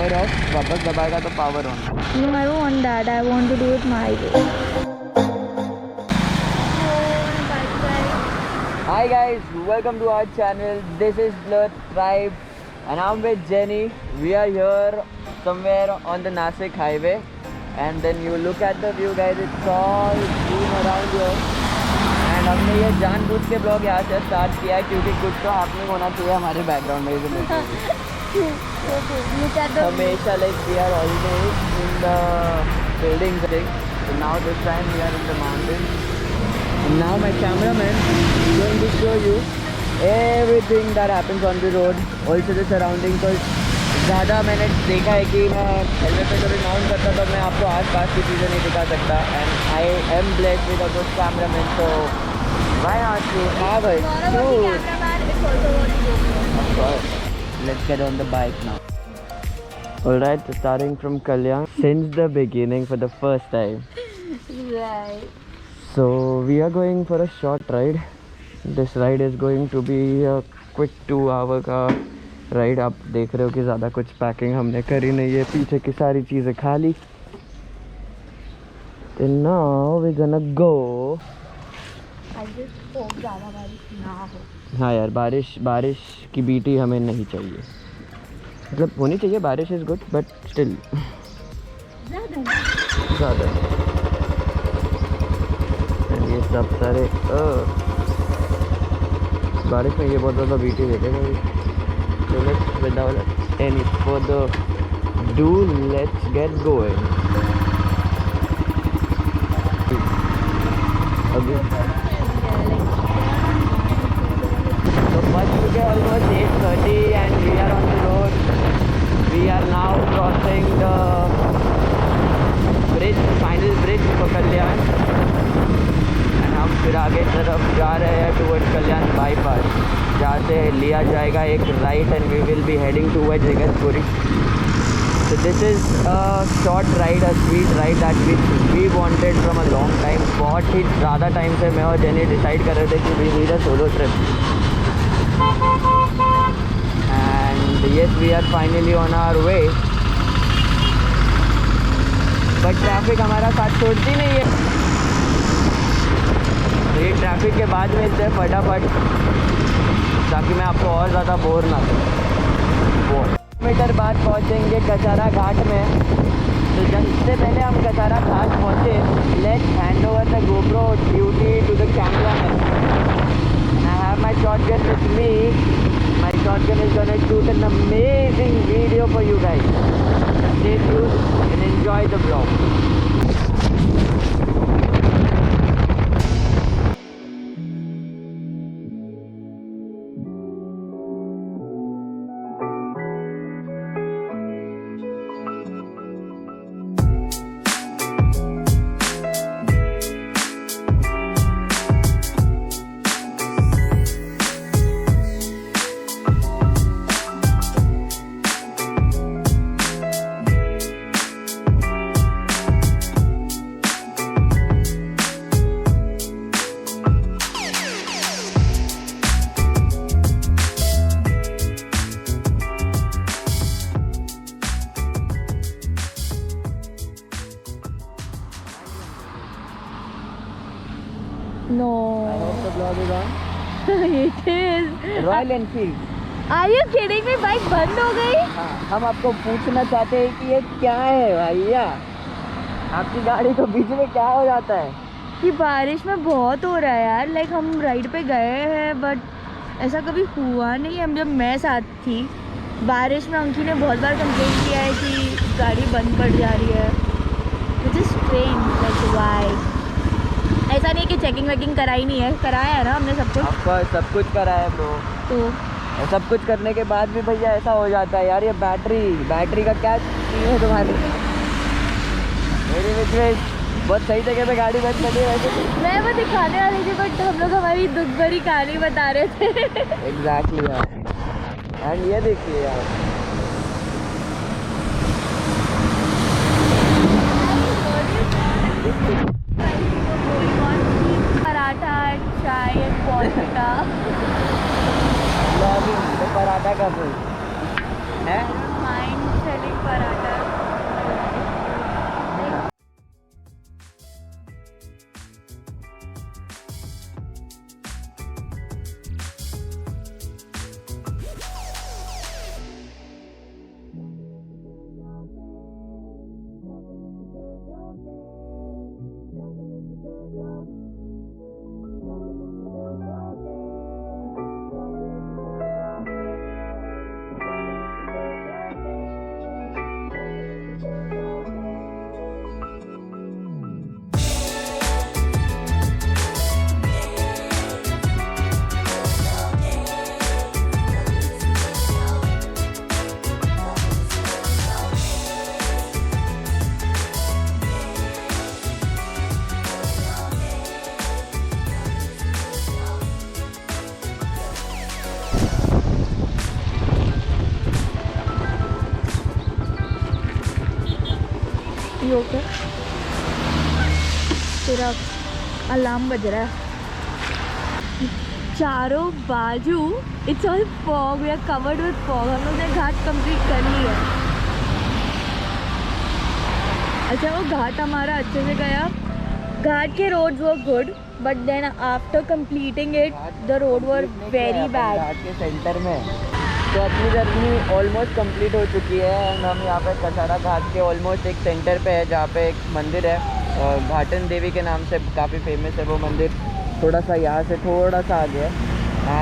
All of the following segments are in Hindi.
पावर ऑफ, वापस दबाएगा तो power on. No, I don't want that. I want to do it my way. Hi guys, welcome to our channel. This is Blur Tribe and I'm with Jenny. We are here somewhere on the Nasik highway and then you look at the view guys, it's all green around here. And हमने ये जानबूझ के ब्लॉग यहाँ से स्टार्ट किया है क्योंकि कुछ तो हैपनिंग होना चाहिए हमारे बैकग्राउंड में। हमेशा like we are always in the buildings thing. So now this time we are in the mountains. And now my cameraman is going to show you everything that happens on the road, also the surrounding. Because ज़्यादा मैंने देखा है कि मैं हेलमेट पे कभी माउंट करता तो मैं आपको आस-पास की चीज़ें नहीं दिखा सकता। And I am blessed with a good cameraman, so why not to have it? Of course. Let's get on the bike now. Alright, so starting from Kalyan since the beginning for the first time. Right. So we are going for a short ride. This ride is going to be a quick 2-hour का राइड। आप देख रहे हो कि ज़्यादा कुछ पैकिंग हमने करी नहीं है, पीछे की सारी चीज़ें खाली। तो now we're gonna go. I just hope ज़्यादा बारिश ना हो। हाँ यार, बारिश की बीटी हमें नहीं चाहिए। मतलब होनी चाहिए, बारिश इज़ गुड बट स्टिल ज़्यादा। ये सब सारे बारिश में ये बहुत ज़्यादा बीटी देखेगा। So let's, without any further ado, let's get going. Okay. So first we get almost 8:30 and we are on the road. We are now crossing the bridge, final bridge for Kalyan. And हम फिर आगे तरफ जा रहे हैं towards Kalyan bypass, जहाँ से लिया जाएगा एक right and we will be heading towards Jagatpuri. So this is a short ride, a sweet ride that we wanted from a long time. बहुत ही ज़्यादा टाइम से मैं और जेनी डिसाइड कर रहे थे कि we need a solo trip. And yes, we are finally on our way. But traffic हमारा साथ छोड़ती नहीं है। तो ये ट्रैफिक के बाद में इससे फटाफट, ताकि मैं आपको और ज़्यादा बोर ना करूँ। मीटर बाद पहुँचेंगे कचारा घाट में। तो सबसे पहले हम कचारा घाट पहुँचे, let's hand over the GoPro duty to the cameraman. I have my shotgun with me. My shotgun is gonna shoot an amazing video for you guys. Stay tuned and enjoy the vlog. No. I hope the vlog is on. It is. Royal Enfield. Are you kidding me? Bike बंद हो गई? हाँ, हम आपको पूछना चाहते हैं कि ये क्या है भैया, आपकी गाड़ी तो बीच में क्या हो जाता है? कि बारिश में बहुत हो रहा है यार। लाइक हम राइड पे गए हैं बट ऐसा कभी हुआ नहीं है। जब मैं साथ थी बारिश में, अंकी ने बहुत बार कंप्लेन किया है कि गाड़ी बंद पड़ जा रही है। Which is strange, like why. ऐसा नहीं है कि चेकिंग वेकिंग कराई नहीं है, कराया है ना हमने सब कुछ। आपका सब कुछ करा है ब्रो। तो सब कुछ करने के बाद भी भैया ऐसा हो जाता है यार। ये बैटरी का क्या चीज़ है तुम्हारी? मेरी मित्र बहुत सही जगह पे गाड़ी बंद कर दी। वैसे मैं वो दिखाने वाली थी बट हम लोग हमारी दुख भरी कहानी बता रहे थे। एग्जैक्टली यार। एंड ये देखिए यार, पराठा चाय पौधा तो पराठा का है माइंड सेटिंग पर ये ओके, तेरा अलार्म बज रहा है। चारों बाजू it's all fog, we are covered with fog. हम लोग ने घाट कंप्लीट कर लिया है। अच्छा वो घाट हमारा अच्छे से गया। घाट के roads were good but then after completing it the road were very bad. घाट के सेंटर में तो अपनी जर्नी ऑलमोस्ट कंप्लीट हो चुकी है एंड हम यहाँ पे कसारा घाट के ऑलमोस्ट एक सेंटर पे है जहाँ पे एक मंदिर है, घाटन देवी के नाम से काफ़ी फेमस है वो मंदिर। थोड़ा सा यहाँ से थोड़ा सा आगे है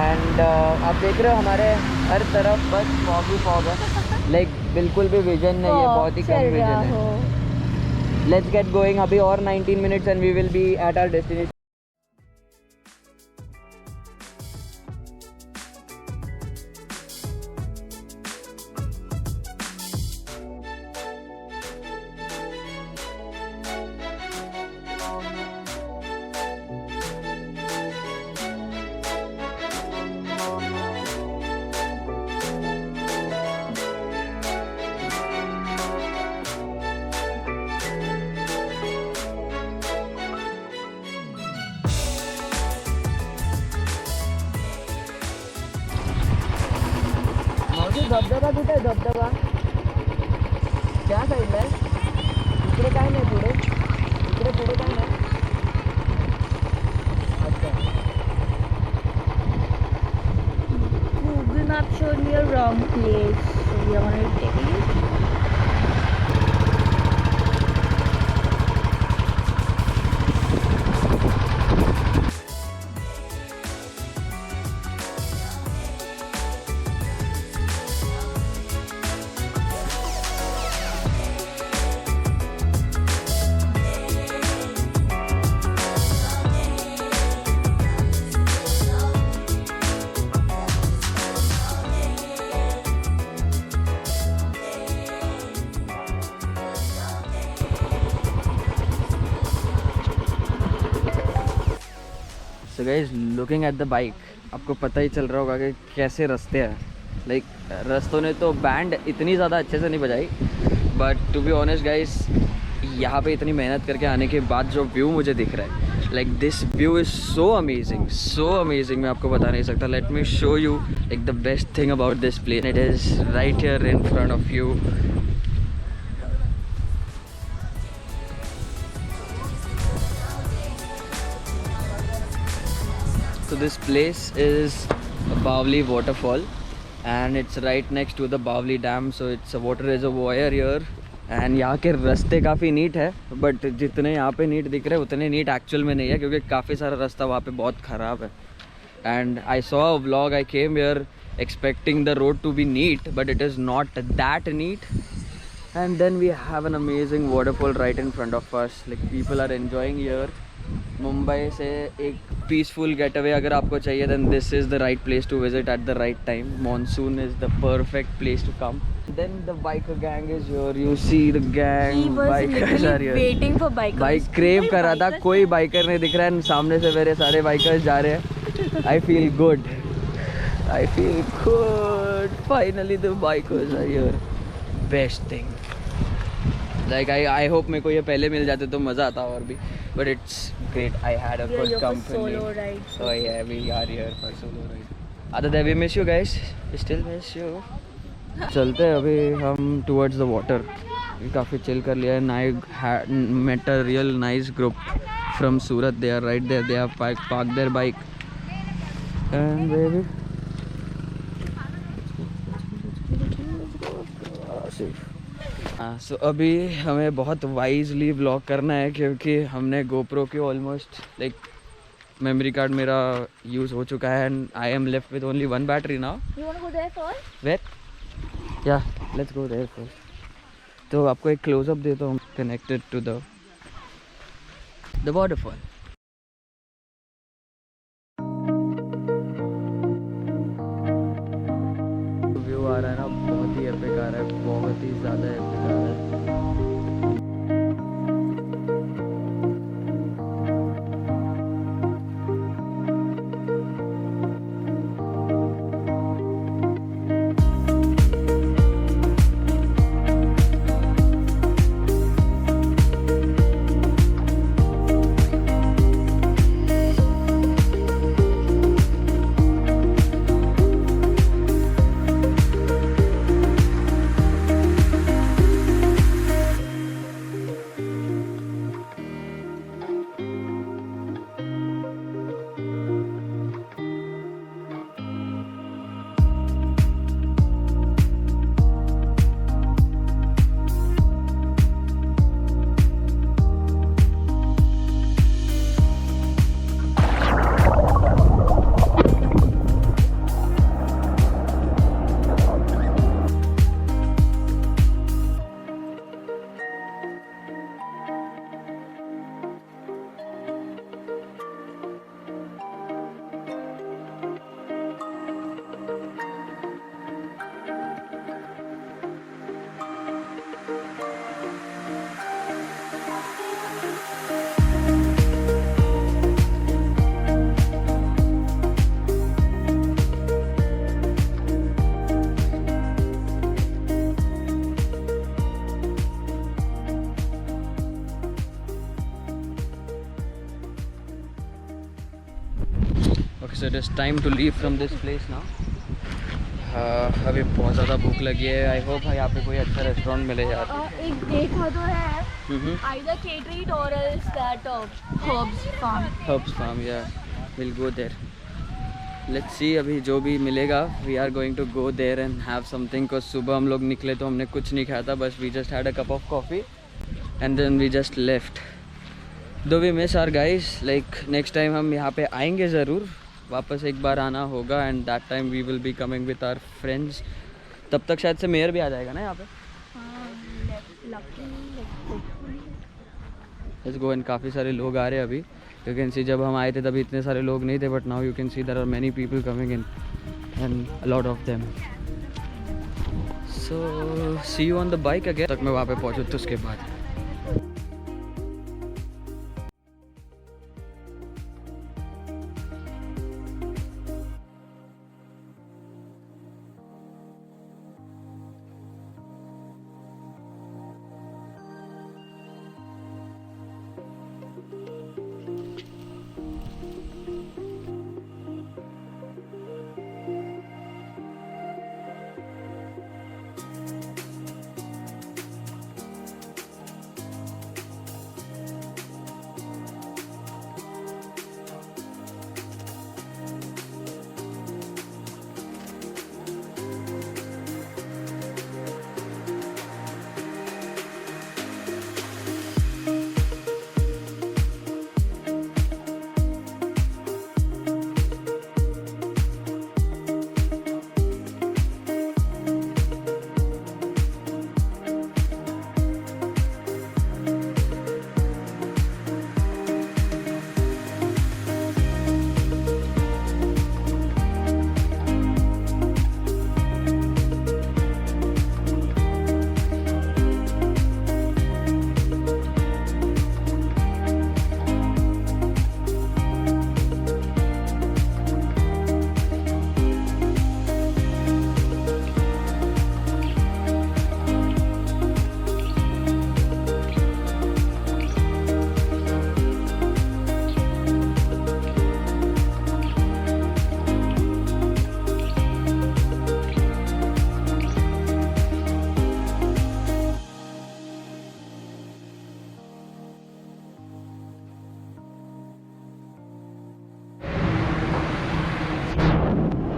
एंड आप देख रहे हो हमारे हर तरफ बस फॉग ही फॉग है, लाइक बिल्कुल भी विजन नहीं है, बहुत ही कम विजन है। लेट्स गेट गोइंग, अभी और 19 minutes and we will be at our destination. धबधबा कुठे आहे? धबधबा त्या साईडला आहे, इकडे काय नाही, पुढे इकडे पुढे काय नाही. अच्छा, Google Map showed me a wrong place, so we are going to take it. So guys looking at the bike, आपको पता ही चल रहा होगा कि कैसे रास्ते हैं। लाइक रास्तों ने तो बैंड इतनी ज़्यादा अच्छे से नहीं बजाई, but to be honest guys यहाँ पे इतनी मेहनत करके आने के बाद जो व्यू मुझे दिख रहा है, like this view is so amazing, मैं आपको बता नहीं सकता। Let me show you like the best thing about this place, it is right here in front of you. So this place is a Bawali waterfall and it's right next to the Bawali dam, so it's a water reservoir here and यहाँ के रास्ते काफ़ी नीट है, बट जितने यहाँ पे नीट दिख रहे हैं उतने नीट एक्चुअल में नहीं है क्योंकि काफ़ी सारा रास्ता वहाँ पे बहुत ख़राब है। And I saw a vlog, I came here expecting the road to be neat but it is not that neat. And then we have an amazing waterfall right in front of us, like people are enjoying here. Mumbai से एक पीसफुल गेट अवे अगर आपको चाहिए then this is the right place to visit at the right time. Monsoon is the perfect place to come. Then the biker gang is here. You see the gang. He was Bikers are here. waiting for bikers. Bike crave कर रहा था, कोई बाइकर नहीं दिख रहा है, सामने से मेरे सारे बाइकर्स जा रहे हैं। I feel good. Finally the bikers are here. Best thing. Like I hope मेरे को ये पहले मिल जाते तो मज़ा आता और भी, but it's great. I had a good company. Solo ride. So yeah, we are here for solo ride. Other than we miss you guys, we still miss you. चलते हैं अभी हम towards the water. काफ़ी chill कर लिया है. I met a real nice group from Surat. They are right there. They have parked their bike. And baby. Safe. सो अभी हमें बहुत वाइजली व्लॉग करना है क्योंकि हमने गोप्रो की ऑलमोस्ट लाइक मेमोरी कार्ड मेरा यूज़ हो चुका है and I am left with only one battery now. You want to go there first? Wait या लेट्स गो देयर फर्स्ट। तो आपको एक क्लोजअप देता हूँ connected to the waterfall. View आ रहा है ना, बहुत ही एपिक आ रहा है, बहुत ही ज़्यादा एपिक आ रहा है। so it is time to leave from this place now. अभी बहुत ज़्यादा भूख लगी है. आई होप यहाँ पे कोई अच्छा रेस्टोरेंट मिले यार. एक देखा तो है either K-Treat or else that Herbs Farm. Yeah, we'll go there. Let's see अभी जो भी मिलेगा. We are going to go there and have something. cause सुबह हम लोग निकले तो हमने कुछ नहीं खाया था. बस we just had a cup of coffee and then we just left. Though we miss our guys, like next time हम यहाँ पे आएंगे ज़रूर. वापस एक बार आना होगा and that time we will be coming with our friends. तब तक शायद से मेयर भी आ जाएगा ना यहाँ पे. Let's go. and काफ़ी सारे लोग आ रहे हैं अभी. You can see जब हम आए थे तभी इतने सारे लोग नहीं थे, but now you can see there are many people coming in and a lot of them. So see you on the bike again. तक मैं वहाँ पे पहुँचूँ तो उसके बाद.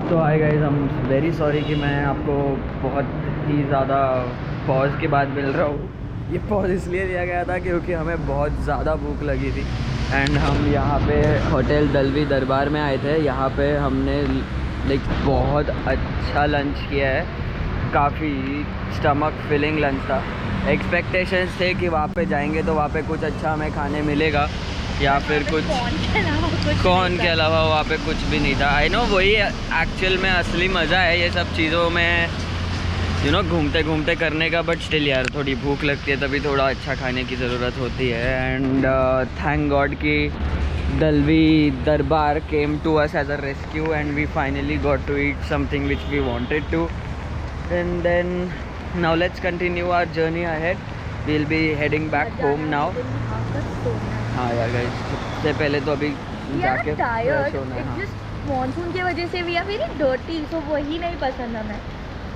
तो hi guys, I am very sorry कि मैं आपको बहुत ही ज़्यादा पॉज के बाद मिल रहा हूँ. ये पॉज इसलिए दिया गया था क्योंकि हमें बहुत ज़्यादा भूख लगी थी एंड हम यहाँ पे होटल दलवी दरबार में आए थे. यहाँ पे हमने लाइक बहुत अच्छा लंच किया है. काफ़ी स्टमक फिलिंग लंच था. एक्सपेक्टेशंस थे कि वहाँ पे जाएंगे तो वहाँ पे कुछ अच्छा हमें खाने मिलेगा या फिर कुछ कॉर्न के अलावा वहाँ पे कुछ भी नहीं था. आई नो, वही एक्चुअल में असली मज़ा है ये सब चीज़ों में, यू नो, घूमते घूमते करने का. बट स्टिल यार थोड़ी भूख लगती है तभी थोड़ा अच्छा खाने की ज़रूरत होती है. एंड थैंक गॉड कि Dalvi Darbar came to us as a rescue and we finally got to eat something which we wanted to. And then now let's continue our journey ahead. We will be heading back home now. हाँ यार गाइस, सबसे पहले तो अभी जाके फ्रेश होना है. जस्ट मॉनसून की वजह से we are very dirty, so वही नहीं पसंद हमें.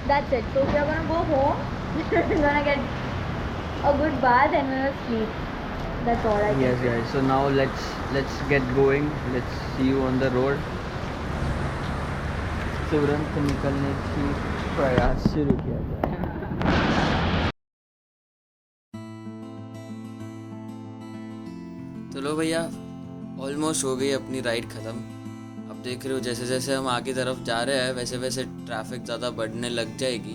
That's it. So we are gonna go home, gonna get a good bath and gonna sleep. That's all I can. Yes guys, so now let's get going. Let's see you on the road. तुरंत निकलने की प्रयास शुरू किया जाए. तो लो भैया, ऑलमोस्ट हो गई अपनी राइड ख़त्म. अब देख रहे हो जैसे जैसे हम आगे तरफ जा रहे हैं वैसे वैसे ट्रैफिक ज़्यादा बढ़ने लग जाएगी.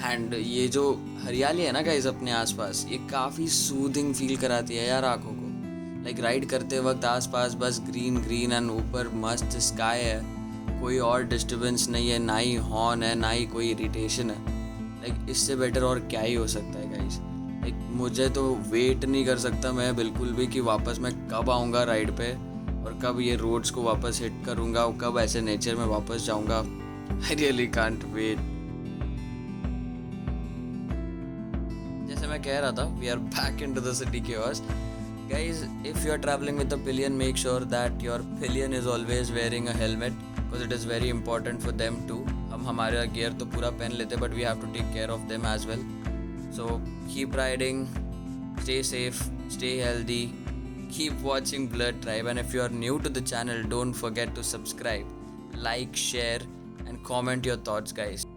एंड ये जो हरियाली है ना गाइस अपने आसपास, ये काफ़ी सूदिंग फील कराती है यार आँखों को. लाइक राइड करते वक्त आसपास बस ग्रीन ग्रीन एंड ऊपर मस्त स्काई है. कोई और डिस्टर्बेंस नहीं है, ना ही हॉर्न है, ना ही कोई इरिटेशन है. लाइक इससे बेटर और क्या ही हो सकता है गाइस. लाइक मुझे तो वेट नहीं कर सकता मैं बिल्कुल भी कि वापस मैं कब आऊँगा राइड पे और कब ये रोड्स को वापस हिट करूँगा और कब ऐसे नेचर में वापस जाऊँगा. I really can't wait. जैसे मैं कह रहा था, we are back into the city chaos. Guys, if you are traveling with a pillion, make sure that your pillion is always wearing a helmet because it is very important for them too. हम हमारा gear तो पूरा पहन लेते but we have to take care of them as well. So keep riding, stay safe, stay healthy, keep watching Blurred Tribe, and if you are new to the channel, don't forget to subscribe, like, share and comment your thoughts, guys.